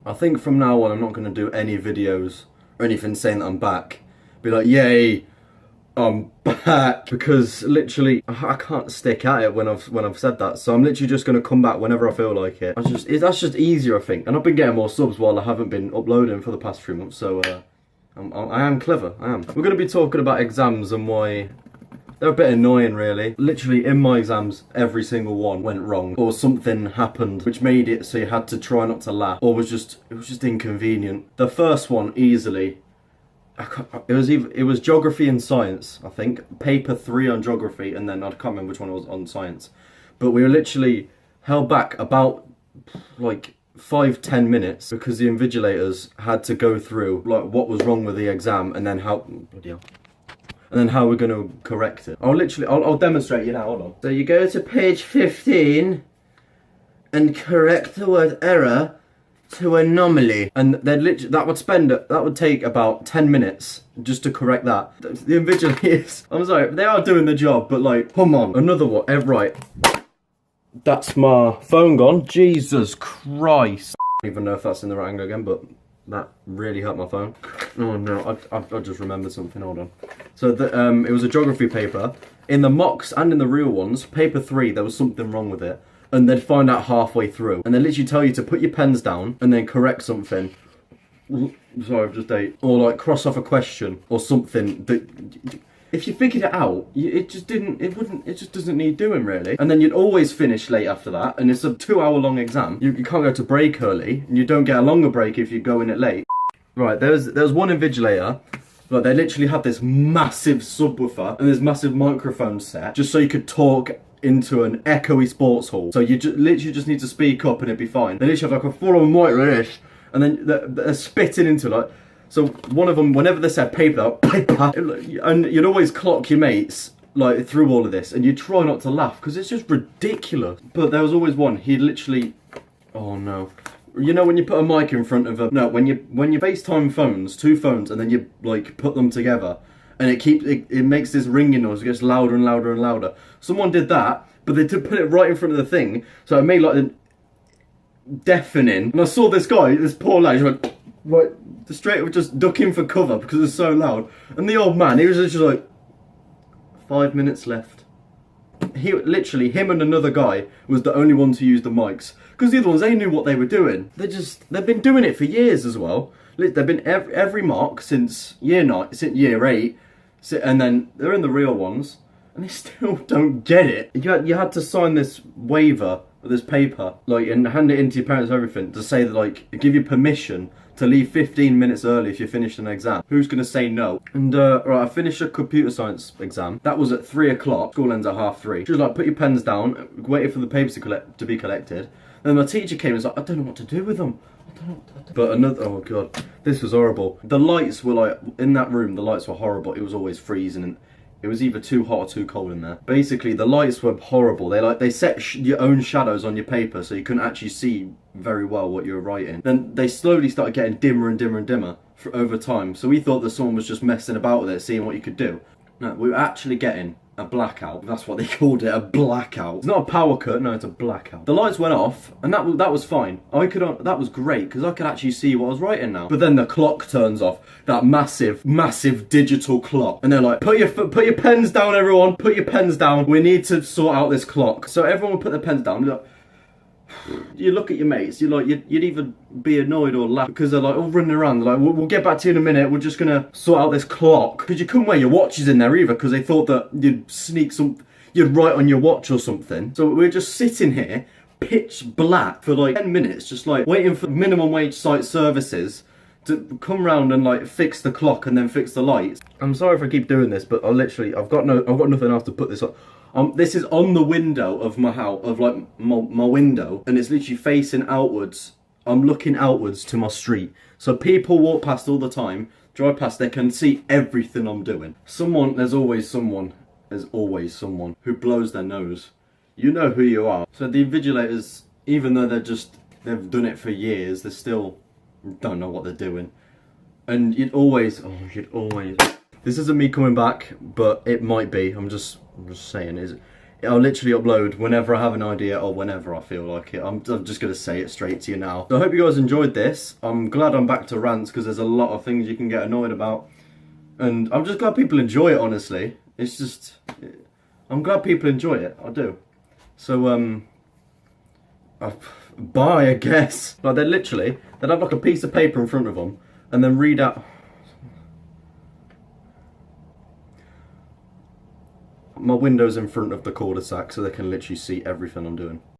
I think from now on I'm not going to do any videos or anything saying that I'm back. Be like, yay, I'm back, because literally I can't stick at it when I've said that. So I'm literally just going to come back whenever I feel like it. That's just easier, I think. And I've been getting more subs while I haven't been uploading for the past 3 months. So I am clever. I am. We're going to be talking about exams and why they're a bit annoying, really. Literally, in my exams, every single one went wrong, or something happened which made it so you had to try not to laugh, or it was just inconvenient. The first one, easily, it was geography and science, I think. Paper 3 on geography, and then I can't remember which one was on science. But we were literally held back about like 5-10 minutes because the invigilators had to go through like what was wrong with the exam and then how we're going to correct it. I'll demonstrate you now, hold on. So you go to page 15 and correct the word error to anomaly. And that would take about 10 minutes just to correct that. The invigilators, I'm sorry, they are doing the job, but like, come on, another one, right. That's my phone gone, Jesus Christ. I don't even know if that's in the right angle again, but that really hurt my phone. Oh no, I just remembered something, hold on. So it was a geography paper. In the mocks and in the real ones, paper 3, there was something wrong with it. And they'd find out halfway through. And they literally tell you to put your pens down and then correct something. Sorry, I've just ate. Or like cross off a question or something that... If you figured it out, it just doesn't need doing, really. And then you'd always finish late after that, and it's a 2-hour long exam. You can't go to break early, and you don't get a longer break if you go in it late. Right, there was one invigilator, like they literally had this massive subwoofer and this massive microphone set, just so you could talk into an echoey sports hall. So you literally just need to speak up and it'd be fine. They literally have like a full-on mic like this, and then they're spitting into like... So one of them, whenever they said paper, and you'd always clock your mates like through all of this, and you try not to laugh because it's just ridiculous. But there was always one. He'd literally, oh no, you know when you put a mic in front of a when you FaceTime phones, 2 phones, and then you like put them together, and it makes this ringing noise. It gets louder and louder and louder. Someone did that, but they did put it right in front of the thing, so it made like a deafening. And I saw this guy, this poor lad, he went right. Straight just ducking for cover because it's so loud. And the old man, he was just like, 5 minutes left. Literally, him and another guy was the only ones who used the mics. Because the other ones, they knew what they were doing. They've been doing it for years as well. They've been every mock since year 8. And then they're in the real ones. And they still don't get it. You had to sign this waiver, with this paper, like, and hand it in to your parents and everything, to say that, like, give you permission to leave 15 minutes early if you finished an exam. Who's going to say no? And, right, I finished a computer science exam. That was at 3 o'clock. School ends at 3:30. She was like, put your pens down, waited for the papers to be collected. Then my teacher came and was like, I don't know what to do with them. I don't know what to do. But oh god, this was horrible. The lights were like, in that room, the lights were horrible. It was always freezing and it was either too hot or too cold in there. Basically, the lights were horrible. They set your own shadows on your paper so you couldn't actually see very well what you were writing. Then they slowly started getting dimmer and dimmer and dimmer over time. So we thought that someone was just messing about with it, seeing what you could do. No, we were actually getting a blackout. That's what they called it, a blackout. It's not a power cut, no, it's a blackout. The lights went off, and that was fine. That was great, because I could actually see what I was writing now. But then the clock turns off, that massive digital clock. And they're like, put your pens down, everyone, put your pens down. We need to sort out this clock. So everyone would put their pens down. You look at your mates, you'd either be annoyed or laugh because they're like all running around. They're like, we'll get back to you in a minute, we're just gonna sort out this clock. Because you couldn't wear your watches in there either because they thought that you'd write on your watch or something. So we were just sitting here, pitch black, for like 10 minutes, just like waiting for minimum wage site services to come round and like fix the clock and then fix the lights. I'm sorry if I keep doing this, but I've got nothing else to put this on. This is on the window of my house, of like my window, and it's literally facing outwards. I'm looking outwards to my street. So people walk past all the time, drive past, they can see everything I'm doing. There's always someone who blows their nose. You know who you are. So the invigilators, even though they've done it for years, they still don't know what they're doing. And you'd always, this isn't me coming back, but it might be. I'm just saying, I'll literally upload whenever I have an idea or whenever I feel like it. I'm just going to say it straight to you now. So I hope you guys enjoyed this. I'm glad I'm back to rants because there's a lot of things you can get annoyed about. And I'm just glad people enjoy it, honestly. It's just, I'm glad people enjoy it. I do. So, bye, I guess. Like, they'd have like a piece of paper in front of them and then read out. My window's in front of the cul-de-sac so they can literally see everything I'm doing.